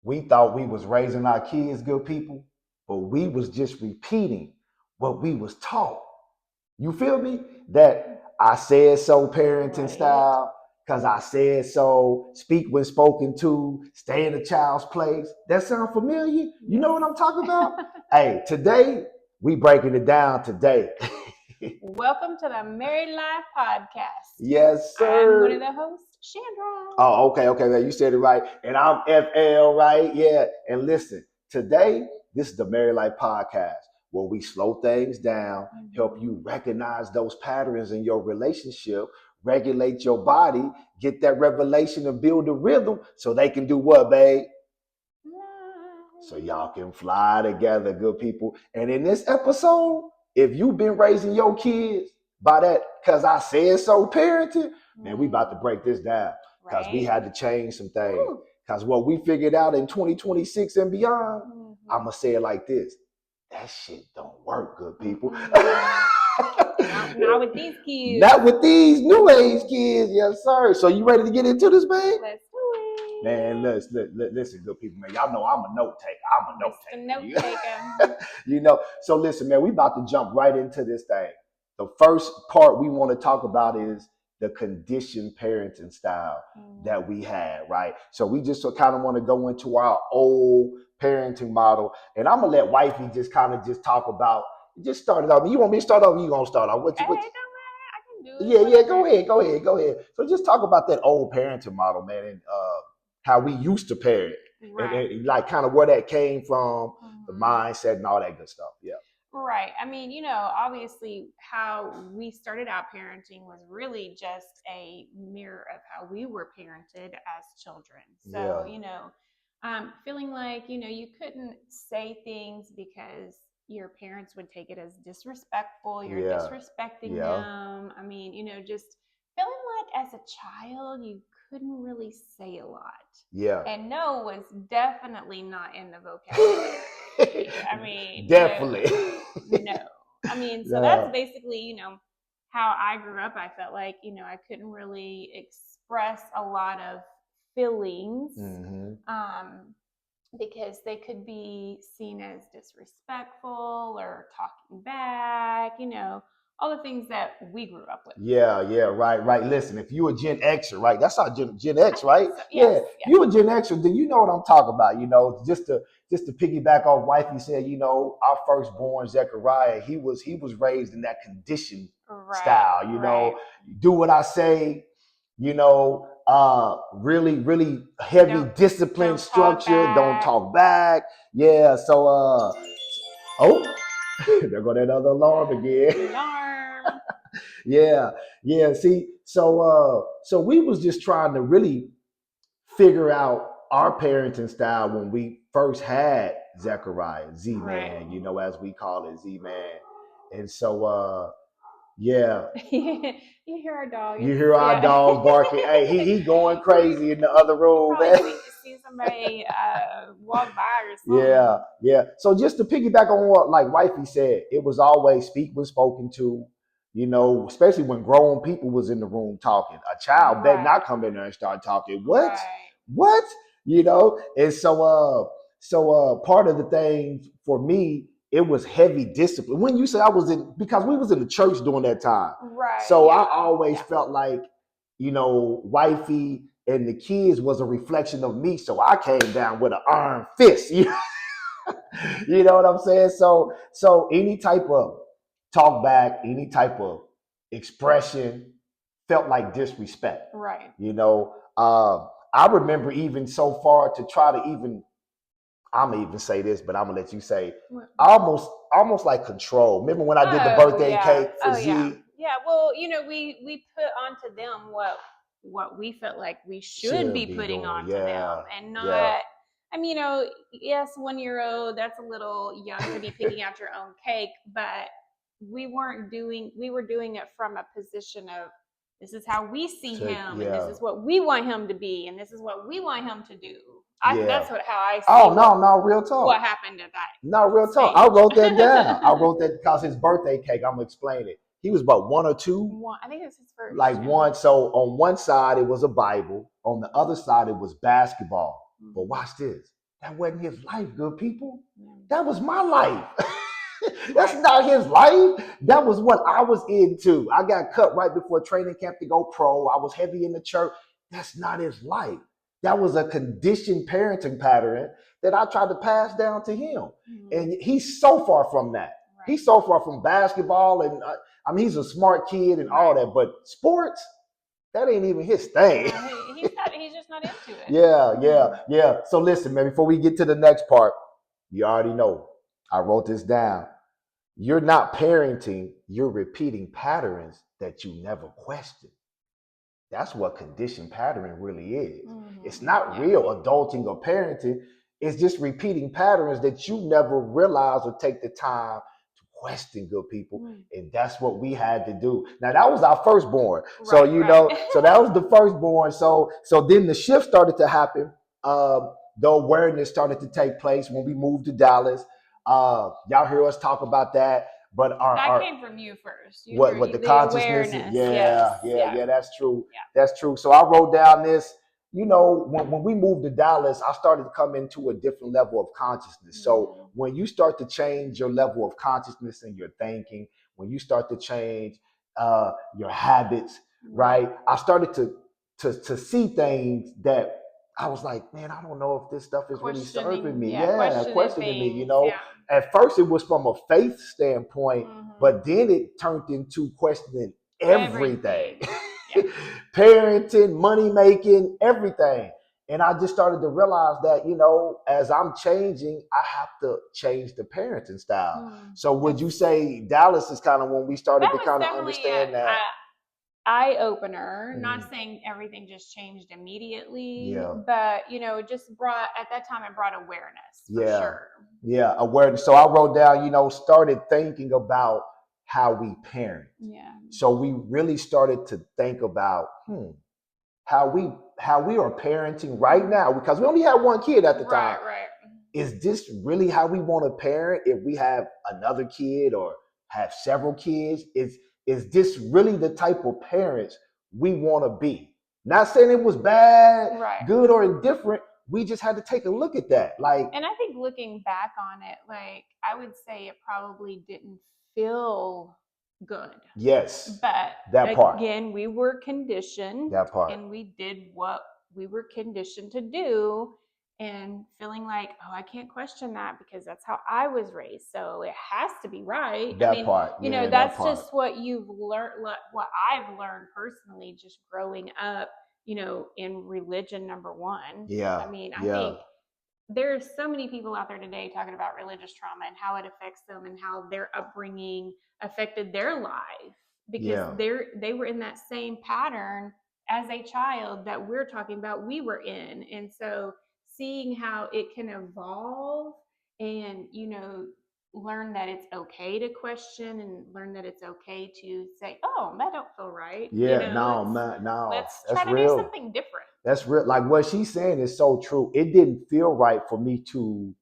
We thought we was raising our kids good people, but we was just repeating what we was taught. You feel me? That I said so parenting Right. style, because I said so, speak when spoken to, stay in a child's place. That sound familiar? You know Yes. what I'm talking about? Hey, today we breaking it down today. Welcome to the Married Life Podcast. Yes, I'm one of sir. the hosts, Chandra. Oh, okay, okay, man. You said it right. And I'm FL, right? Yeah. And listen, today, this is the Married Life Podcast where we slow things down, help you recognize those patterns in your relationship, regulate your body, get that revelation and build a rhythm so they can do what, babe? So y'all can fly together, good people. And in this episode, if you've been raising your kids by that, because I said so parenting, man, we about to break this down because we Right. had to change some things. Ooh. Because what we figured out in 2026 and beyond, Mhm. I'm going to say it like this. That shit don't work, good people. Not with these kids. Not with these new age kids, yes, sir. So you ready to get into this, babe? Let's do it. Man, listen, good people, man. Y'all know I'm a note taker. I'm a note Mr. taker. Note taker. You know, so listen, man, we about to jump right into this thing. The first part we want to talk about is the conditioned parenting style that we had, right? So we just kind of want to go into our old parenting model, and I'm gonna let Wifey just kind of just talk about. Just start it off. You want me to start off? Or you gonna start off? Hey, don't matter. I can do it. Yeah, Whatever. go ahead. So just talk about that old parenting model, man, and how we used to parent, Right. and like kind of where that came from, the Mhm. mindset, and all that good stuff. Yeah. Right. I mean, obviously how we started out parenting was really just a mirror of how we were parented as children. So, feeling like, you couldn't say things because your parents would take it as disrespectful, you're Yeah. disrespecting Yeah. them. I mean, just feeling like as a child, you couldn't really say a lot. Yeah. And no was definitely not in the vocabulary. I mean, Definitely. no. I mean, so that's basically, how I grew up. I felt like, I couldn't really express a lot of feelings because they could be seen as disrespectful or talking back, all the things that we grew up with. Yeah, right. Listen, if you a Gen Xer, right? That's our Gen X, right? So, Yeah. yes. You a Gen Xer, then you know what I'm talking about. Just to piggyback off Wifey said, our firstborn Zechariah, he was raised in that conditioned style. Do what I say, really, really heavy discipline structure. Don't talk back. Yeah. So oh, there go that other alarm again. Alarm. Yeah. See, so we was just trying to really figure out our parenting style when we first had Zechariah, Z-Man, Right. as we call it, Z-Man. And so yeah. You hear our dog. You hear our dog barking. Hey, he going crazy in the other room, probably man. see somebody walk by or something. Yeah. So just to piggyback on what like Wifey said, it was always speak when spoken to, especially when grown people was in the room talking. A child better not come in there and start talking. What? Right. What? And so part of the thing for me, it was heavy discipline. When you say because we was in the church during that time. Right. So I always felt like, Wifey and the kids was a reflection of me. So I came down with an iron fist. You know what I'm saying? So any type of talk back, any type of expression felt like disrespect. Right. I remember even so far to try to even, I'm gonna even say this, but I'm gonna let you say almost like control. Remember when I did the birthday cake for Z? Yeah. Well, we put onto them what we felt like we should be putting onto them, and not. I mean, yes, 1-year-old, that's a little young to be picking out your own cake, but we were doing it from a position of, this is how we see him, and this is what we want him to be, and this is what we want him to do. That's how I see. Oh, no, real talk. What happened at that? No, real talk. I wrote that down. I wrote that because his birthday cake, I'm gonna explain it. He was about 1 or 2. I think it was his first. Like one. So on one side it was a Bible, on the other side it was basketball. But watch this. That wasn't his life, good people. Yeah. That was my life. That's not his life. That was what I was into. I got cut right before training camp to go pro. I was heavy in the church. That's not his life. That was a conditioned parenting pattern that I tried to pass down to him. And he's so far from that. Right. He's so far from basketball. And I mean, he's a smart kid and all that. But sports, that ain't even his thing. He's just not into it. Yeah. So listen, man, before we get to the next part, you already know. I wrote this down. You're not parenting, you're repeating patterns that you never questioned. That's what conditioned patterning really is. It's not real adulting or parenting. It's just repeating patterns that you never realize or take the time to question, good people. And that's what we had to do. Now, that was our firstborn. Right, so, you know, so that was the firstborn. So then the shift started to happen. The awareness started to take place when we moved to Dallas. Y'all hear us talk about that. But that came from you first. What the consciousness? Awareness. Yeah, that's true. Yeah. That's true. So I wrote down this. You know, when we moved to Dallas, I started to come into a different level of consciousness. So when you start to change your level of consciousness and your thinking, when you start to change your habits, right? I started to see things that I was like, man, I don't know if this stuff is really serving me. Questioning me, you know. Yeah. At first, it was from a faith standpoint, but then it turned into questioning everything. Yeah. Parenting, money making, everything. And I just started to realize that, you know, as I'm changing, I have to change the parenting style. So would you say Dallas is kind of when we started to kind of understand that? Eye-opener, not saying everything just changed immediately, but you know, just brought, at that time, it brought awareness for sure. Yeah, awareness. So I wrote down, you know, started thinking about how we parent. Yeah. So we really started to think about how we are parenting right now, because we only had one kid at the time. Right. Is this really how we want to parent if we have another kid or have several kids? Is this really the type of parents we want to be? Not saying it was bad, good, or indifferent. We just had to take a look at that. And I think looking back on it, I would say it probably didn't feel good. Yes. But that part. Again, we were conditioned. That part. And we did what we were conditioned to do. And feeling like, oh, I can't question that because that's how I was raised. So it has to be right. That part. You know, that's just what you've learned, what I've learned personally, just growing up, you know, in religion, number one. Yeah. I mean, I think there's so many people out there today talking about religious trauma and how it affects them and how their upbringing affected their life because they were in that same pattern as a child that we're talking about we were in. And so seeing how it can evolve and, you know, learn that it's okay to question and learn that it's okay to say, oh, that don't feel right. Yeah, you know, no. Let's try to do something different. That's real. Like what she's saying is so true. It didn't feel right for me to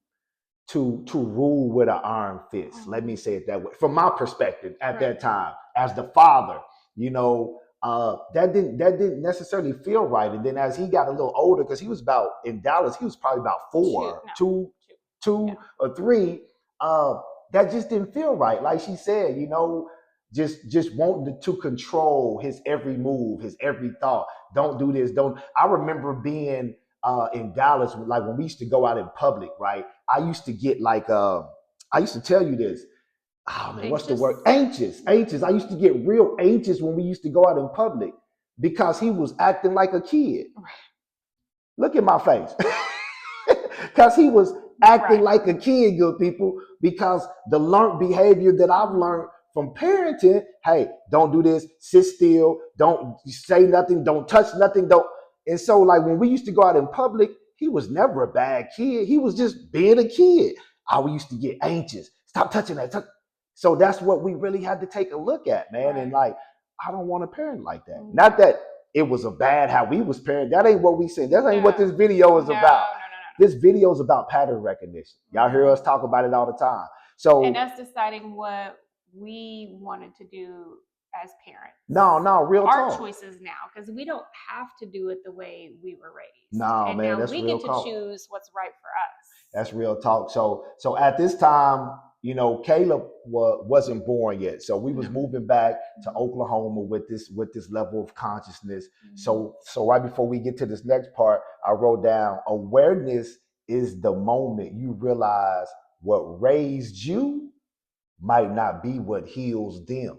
rule with an iron fist. Let me say it that way. From my perspective at that time, as the father, you know, that didn't necessarily feel right. And then as he got a little older, because he was about in Dallas, he was probably about two or three. That just didn't feel right. Like she said, you know, just wanting to control his every move, his every thought. Don't do this. Don't. I remember being in Dallas, like when we used to go out in public, right? I used to get like, I used to tell you this. Oh man, what's the word? Anxious. I used to get real anxious when we used to go out in public because he was acting like a kid. Look at my face. Because he was acting like a kid, good people, because the learned behavior that I've learned from parenting, hey, don't do this, sit still, don't say nothing, don't touch nothing, don't. And so like when we used to go out in public, he was never a bad kid. He was just being a kid. I used to get anxious. Stop touching that. So that's what we really had to take a look at, man. And like, I don't want to parent like that. Not that it was a bad how we was parenting. That ain't what we said. That ain't what this video is about. This video is about pattern recognition. Y'all hear us talk about it all the time. So and us deciding what we wanted to do as parents. No, real talk. Our choices now, because we don't have to do it the way we were raised. No, and man, now that's we real get to talk. choose what's right for us. That's real talk. So at this time, Caleb wasn't born yet. So we was moving back to Oklahoma with this level of consciousness. So right before we get to this next part, I wrote down awareness is the moment you realize what raised you might not be what heals them.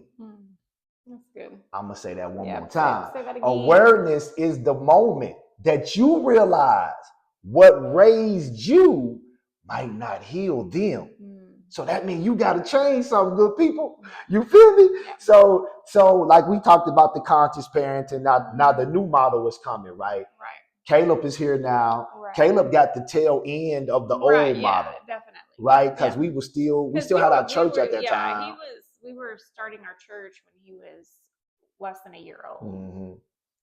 That's good. I'm going to say that one more time. Say that again. Awareness is the moment that you realize what raised you might not heal them. So that means you got to change something, good people. You feel me? So like we talked about the conscious parenting, now the new model is coming, right? Right. Caleb is here now. Right. Caleb got the tail end of the old model. Definitely. Right? Because we still had our church at that time. We were starting our church when he was less than a year old. Mm-hmm.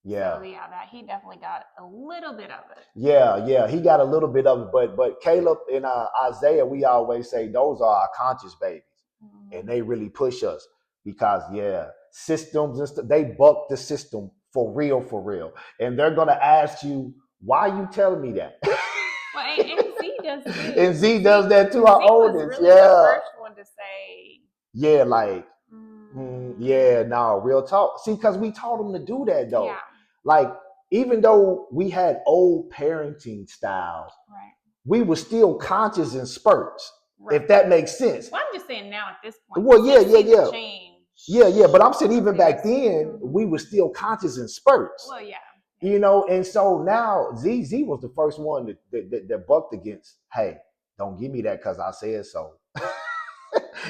Yeah. So that he definitely got a little bit of it. Yeah, he got a little bit of it, but Caleb and Isaiah, we always say those are our conscious babies, and they really push us because systems and stuff, they buck the system for real, and they're gonna ask you, why are you telling me that? Well, and Z does too. And Z does that too. Our oldest, was really the first one to say, real talk. See, because we taught them to do that though. Yeah. Like, even though we had old parenting styles, we were still conscious in spurts, if that makes sense. Well, I'm just saying now at this point. Well, change. Yeah, but I'm saying even back then, we were still conscious in spurts. Well, yeah. And so now Z was the first one that bucked against, hey, don't give me that because I said so.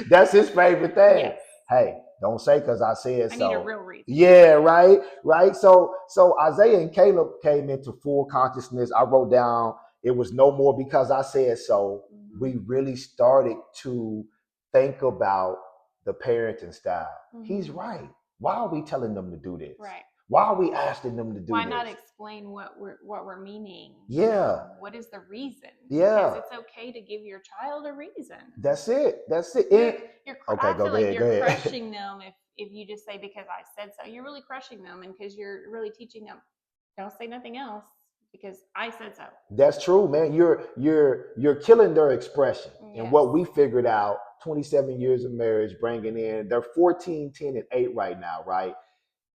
That's his favorite thing. Yes. Hey, don't say because I said so. I need a real reason. Yeah, right. So Isaiah and Caleb came into full consciousness. I wrote down, it was no more because I said so. We really started to think about the parenting style. He's right. Why are we telling them to do this? Right. Why are we asking them to do Why this? not explain what we're meaning? Yeah. What is the reason? Yeah. Because it's okay to give your child a reason. That's it. I feel like you're crushing them if you just say because I said so. You're really crushing them, and because you're really teaching them, don't say nothing else because I said so. That's true, man. You're killing their expression. Yes. And what we figured out, 27 years of marriage, bringing in, they're 14, 10, and 8 right now, right?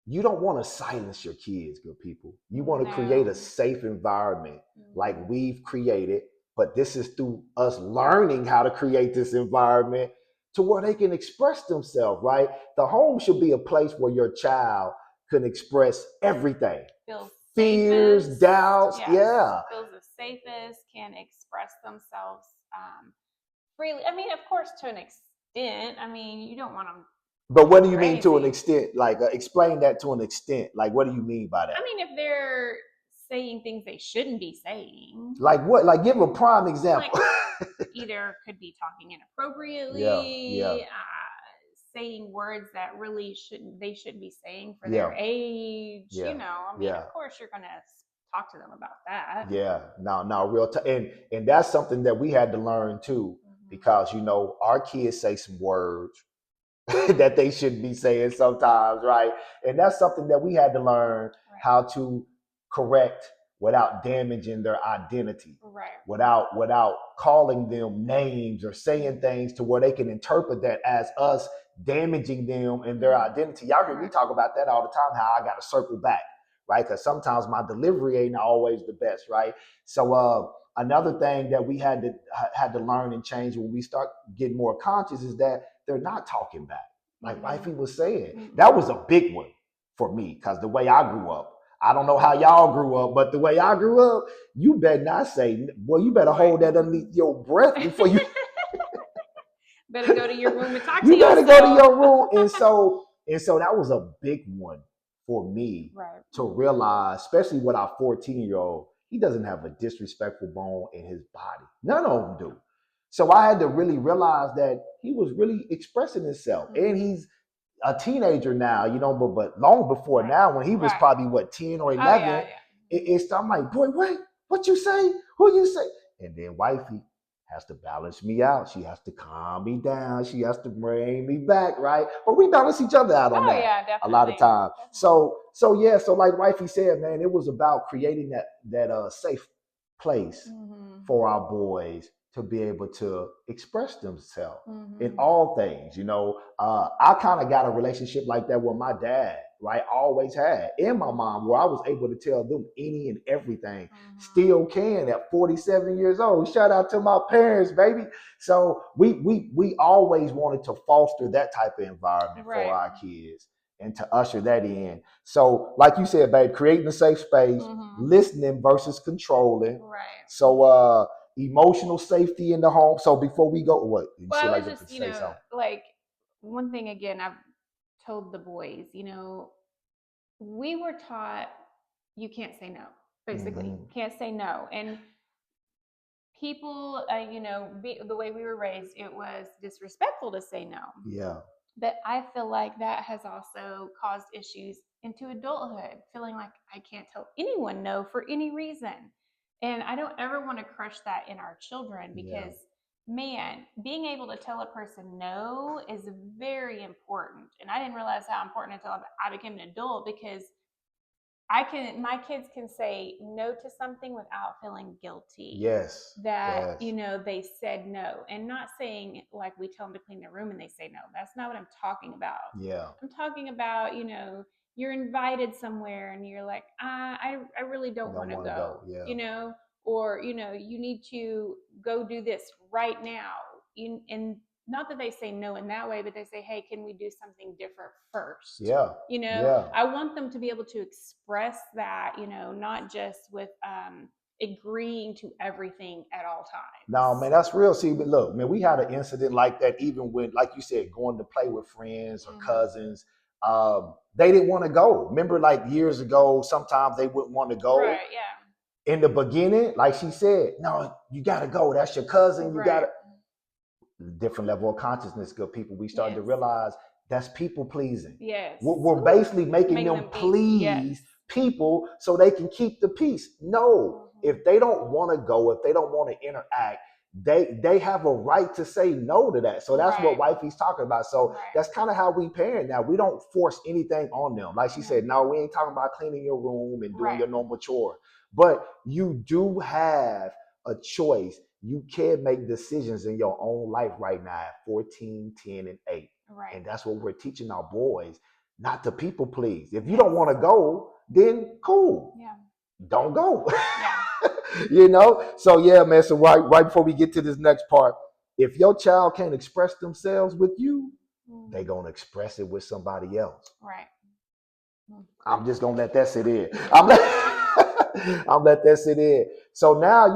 You don't want to silence your kids, good people. You want to create a safe environment like we've created, but this is through us learning how to create this environment to where they can express themselves, right? The home should be a place where your child can express everything. Fears, safest, doubts, feels the safest, can express themselves freely. I mean, of course, to an extent. I mean, you don't want them. But what do you mean to an extent? Like, explain that to an extent. Like, what do you mean by that? I mean, if they're saying things they shouldn't be saying. Like what? Like, give a prime example. Like, either could be talking inappropriately, saying words that really shouldn't be saying for their age. I mean, of course, you're going to talk to them about that. Yeah, no, real time. And that's something that we had to learn too, because, our kids say some words that they shouldn't be saying sometimes, right? And that's something that we had to learn how to correct without damaging their identity, without calling them names or saying things to where they can interpret that as us damaging them and their identity. Y'all hear me talk about that all the time, how I got to circle back, right? Because sometimes my delivery ain't always the best, right? So another thing that we had to learn and change when we start getting more conscious is that they're not talking back. Like Wifey was saying, that was a big one for me because the way I grew up, I don't know how y'all grew up, but the way I grew up, you better not say, well, you better hold that underneath your breath before you better go to your room and talk to yourself. You better go to your room. And so that was a big one for me to realize, especially with our 14-year-old, he doesn't have a disrespectful bone in his body. None of them do. So I had to really realize that he was really expressing himself. And he's a teenager now, but long before now, when he was probably 10 or 11, I'm like, boy, wait, what you say? Who you say? And then Wifey has to balance me out. She has to calm me down. She has to bring me back, right? But we balance each other out on that a lot of times. So like Wifey said, man, it was about creating that safe place for our boys to be able to express themselves in all things. I kind of got a relationship like that with my dad, right? Always had, and my mom, where I was able to tell them any and everything. Still can at 47 years old. Shout out to my parents, baby. So we always wanted to foster that type of environment for our kids and to usher that in. So, like you said, babe, creating a safe space, listening versus controlling. Right. So, emotional safety in the home. So before we go, what? Well, I was just, like one thing again, I've told the boys, we were taught you can't say no, basically. Can't say no. And people, the way we were raised, it was disrespectful to say no. Yeah. But I feel like that has also caused issues into adulthood, feeling like I can't tell anyone no for any reason. And I don't ever want to crush that in our children because, man, being able to tell a person no is very important. And I didn't realize how important until I became an adult, because my kids can say no to something without feeling guilty. Yes. That, they said no, and not saying like we tell them to clean their room and they say no. That's not what I'm talking about. Yeah. I'm talking about, you're invited somewhere and you're like, I really don't want to go. Yeah. Or, you need to go do this right now. And not that they say no in that way, but they say, hey, can we do something different first? Yeah. I want them to be able to express that, not just with agreeing to everything at all times. No, man, that's real. See, but look, man, we had an incident like that even when, like you said, going to play with friends or cousins. They didn't want to go. Remember, like years ago, sometimes they wouldn't want to go. Right, yeah. In the beginning, like she said, no, you got to go. That's your cousin. You got to. Different level of consciousness, good people. We started to realize that's people pleasing. Yes. We're basically making them please people so they can keep the peace. No, if they don't want to go, if they don't want to interact, they have a right to say no to that. So that's what wifey's talking about. So that's kind of how we parent now. We don't force anything on them. Like she said, no, we ain't talking about cleaning your room and doing your normal chore. But you do have a choice. You can make decisions in your own life right now at 14, 10, and 8. Right. And that's what we're teaching our boys, not to people please. If you don't want to go, then cool. Yeah. Don't go. Yeah. So yeah, man. So right before we get to this next part, if your child can't express themselves with you, they're gonna express it with somebody else. Right. I'm just gonna let that sit in. I'm let that sit in. So now,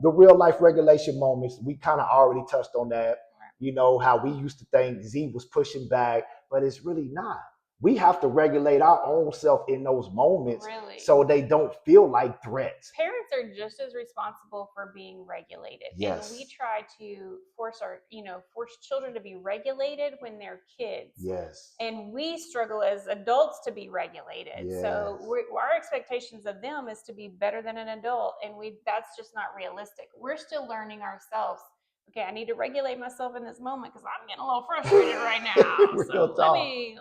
the real life regulation moments, we kind of already touched on that. How we used to think Z was pushing back, but it's really not. We have to regulate our own self in those moments so they don't feel like threats. Parents are just as responsible for being regulated. Yes. And we try to force children to be regulated when they're kids. Yes. And we struggle as adults to be regulated. Yes. So our expectations of them is to be better than an adult. And that's just not realistic. We're still learning ourselves. Okay, I need to regulate myself in this moment because I'm getting a little frustrated right now. So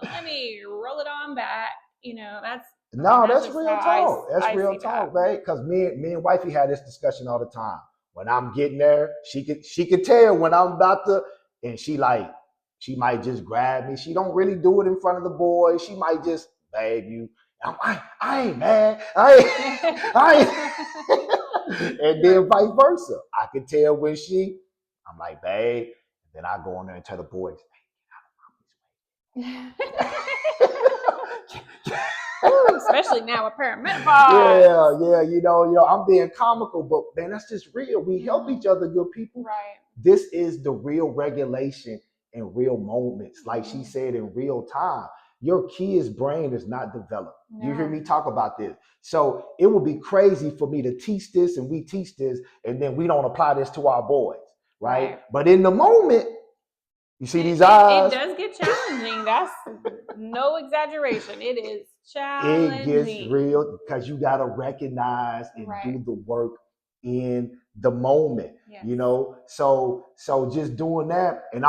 let me roll it on back. That's real talk. That's real talk, babe. Because me and wifey had this discussion all the time. When I'm getting there, she could tell when I'm about to, and she might just grab me. She don't really do it in front of the boys. She might just, babe, you. I ain't mad. I ain't. And then vice versa. I could tell when I'm like, babe, and then I go in there and tell the boys, hey, get out of mommy's way. Especially now with perimenopause. Yeah. I'm being comical, but man, that's just real. We help each other, good people. Right. This is the real regulation in real moments, like she said, in real time. Your kid's brain is not developed. No. You hear me talk about this. So it would be crazy for me to teach this and we teach this and then we don't apply this to our boys. Right? But in the moment, you see these eyes. It does get challenging. That's no exaggeration. It is challenging. It gets real because you got to recognize and do the work in the moment. Yes. So just doing that. And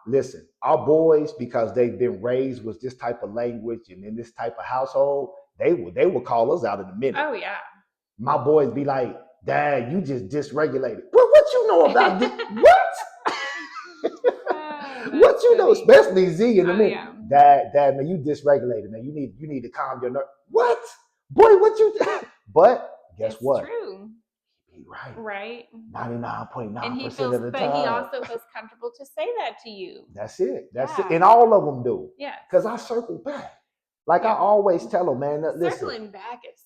listen, our boys, because they've been raised with this type of language and in this type of household, they will call us out in a minute. Oh yeah. My boys be like, Dad, you just dysregulated. What you know about this? What? What you know, especially Z in the minute. Dad, man, you dysregulated, man. You need to calm your nerve. What? Boy, what you but guess it's what? True. He right. Right. 99.9% of the time. But he also feels comfortable to say that to you. That's it. That's it. And all of them do. Yeah. Because I circle back. Like I always tell them, man, listen. Circling back is,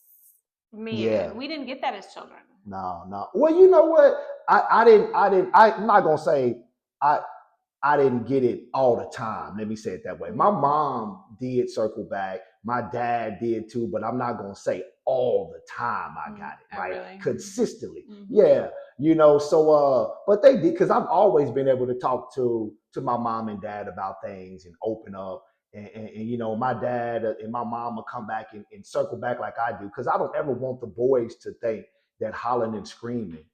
man, we didn't get that as children. No. Well, you know what? I'm not going to say I didn't get it all the time. Let me say it that way. My mom did circle back. My dad did too, but I'm not going to say all the time I got it, right? Really? Consistently. Yeah. You know, so, but they did, because I've always been able to talk to my mom and dad about things and open up. And you know, my dad and my mom will come back and circle back like I do, because I don't ever want the boys to think that hollering and screaming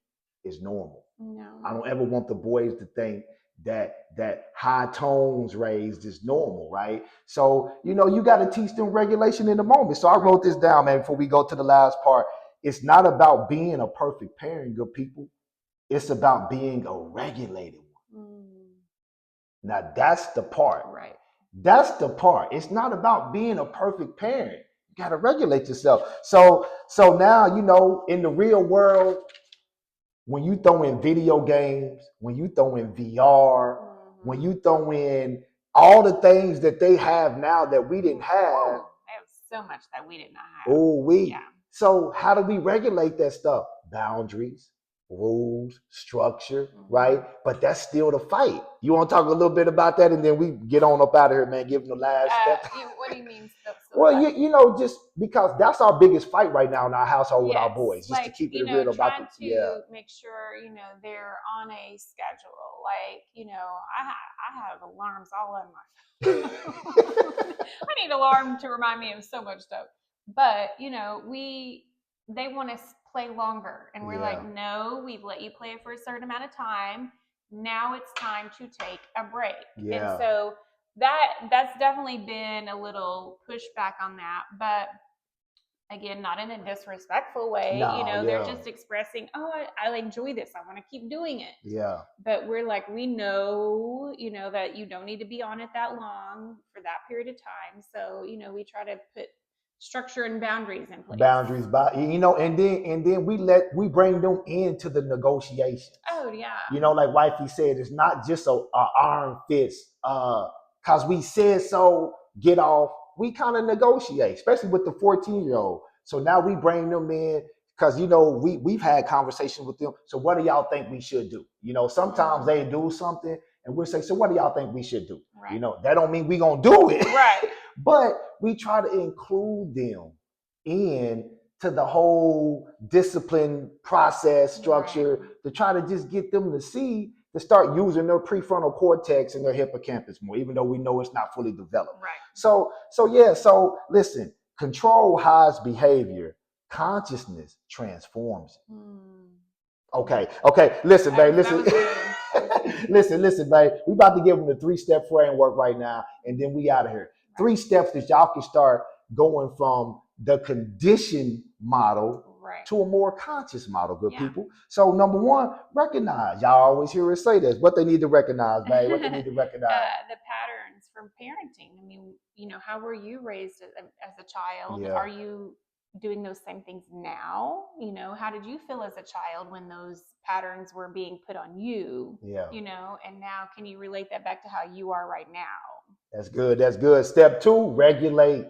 is normal. No. I don't ever want the boys to think that high tones raised is normal, right? So, you know, you got to teach them regulation in the moment. So I wrote this down, man, before we go to the last part. It's not about being a perfect parent, good people. It's about being a regulated one. Now, that's the part. Right. That's the part. It's not about being a perfect parent. You got to regulate yourself. So now, you know, in the real world, when you throw in video games, when you throw in VR, when you throw in all the things that they have now that we didn't have. They have so much that we did not have. Yeah. So how do we regulate that stuff? Boundaries, rules, structure, right? But that's still the fight. You want to talk a little bit about that, and then we get on up out of here, man. Give them the last step. What do you mean? Well, you know, just because that's our biggest fight right now in our household with our boys, just to keep it real about trying to make sure, you know, they're on a schedule. Like, you know, I have alarms all on my phone. I need alarm to remind me of so much stuff. But, you know, they want to play longer, and we're like, no, we've let you play for a certain amount of time. Now it's time to take a break. And so that's definitely been a little pushback on that, but again, not in a disrespectful way. You know, they're just expressing, oh, I enjoy this, I want to keep doing it. Yeah. But we're like, we know, you know, that you don't need to be on it that long for that period of time. So, you know, we try to put structure and boundaries in place. You know, and then we bring them into the negotiations. Oh yeah. You know, like wifey said, it's not just a iron fist. Cause we said so, get off. We kind of negotiate, especially with the 14-year-old. So now we bring them in, because, you know, we've had conversations with them. So what do y'all think we should do? You know, sometimes they do something and we'll say, so what do y'all think we should do? Right. You know, that don't mean we gonna do it. Right. But we try to include them in to the whole discipline process structure, to try to just get them to see, to start using their prefrontal cortex and their hippocampus more, even though we know it's not fully developed. Right. So listen, control hides behavior. Consciousness transforms it. Okay. Listen, babe. Listen. listen, babe. We about to give them the 3-step framework right now, and then we out of here. 3 steps that y'all can start going from the conditioned model to a more conscious model, good people. So number 1, recognize. Y'all always hear us say this. What they need to recognize, babe. What they need to recognize. The patterns from parenting. I mean, you know, how were you raised as a child? Yeah. Are you doing those same things now? You know, how did you feel as a child when those patterns were being put on you? Yeah. You know, and now can you relate that back to how you are right now? That's good. Step 2, regulate.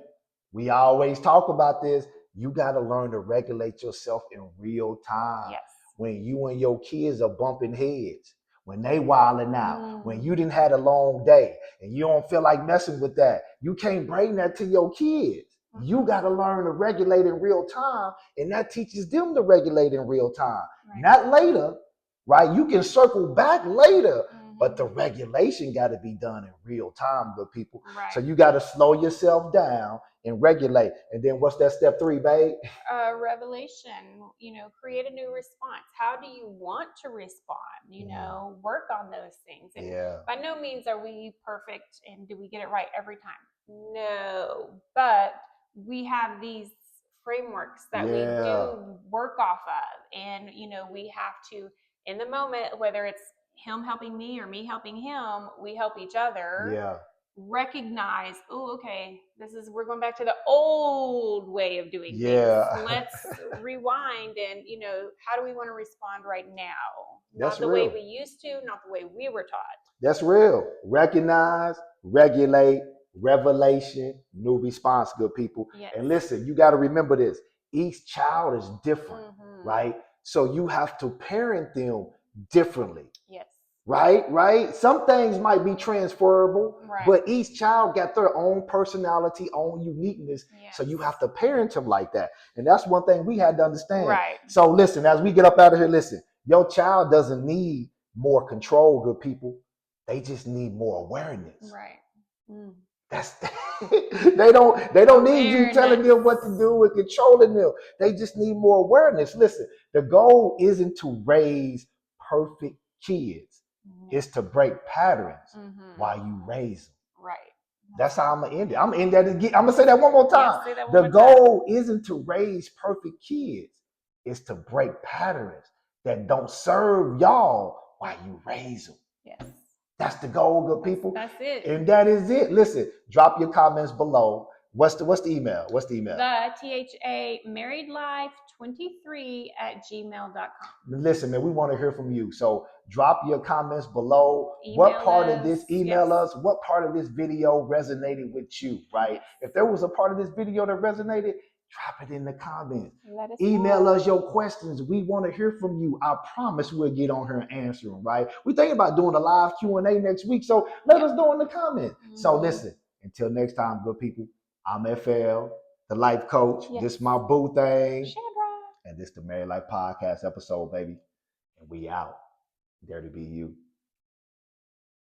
We always talk about this. You got to learn to regulate yourself in real time. Yes. When you and your kids are bumping heads, when they wilding out, when you didn't had a long day and you don't feel like messing with that, you can't bring that to your kids. You got to learn to regulate in real time, and that teaches them to regulate in real time. Right. Not later, right? You can circle back later, but the regulation got to be done in real time, good people. Right. So you got to slow yourself down and regulate. And then what's that step 3, babe? Revelation, you know, create a new response. How do you want to respond? You know, work on those things. And by no means are we perfect and do we get it right every time. No, but we have these frameworks that we do work off of, and, you know, we have to in the moment, whether it's him helping me or me helping him, we help each other. Yeah. Recognize, oh, okay, we're going back to the old way of doing things. Let's rewind and, how do we want to respond right now? Not the way we used to, not the way we were taught. That's real. Recognize, regulate, revelation, new response, good people. Yes. And listen, you got to remember this. Each child is different, right? So you have to parent them differently. Yes. Right? Some things might be transferable, but each child got their own personality, own uniqueness. Yes. So you have to parent them like that. And that's one thing we had to understand. Right. So listen, as we get up out of here, listen, your child doesn't need more control, good people. They just need more awareness. Right. That's they don't need you telling them what to do and controlling them. They just need more awareness. Listen, the goal isn't to raise perfect kids. It's to break patterns while you raise them. Right. That's how I'm gonna end it. I'm gonna end that again. I'm gonna say that one more time. The goal isn't to raise perfect kids. It's to break patterns that don't serve y'all while you raise them. Yes. That's the goal, good people. That's it. And that is it. Listen, drop your comments below. What's the email? What's the email? The THA marriedlife23@gmail.com. Listen, man, we want to hear from you. So drop your comments below. What part of this, email us, what part of this video resonated with you, right? If there was a part of this video that resonated, drop it in the comments. Email us your questions. We want to hear from you. I promise we'll get on here and answer them, right? We're thinking about doing a live Q&A next week, so let us know in the comments. So listen, until next time, good people, I'm FL, the life coach. Yes. This is my boo thing. Chandra. And this is the Married Life Podcast episode, baby. And we out. Dare to be you.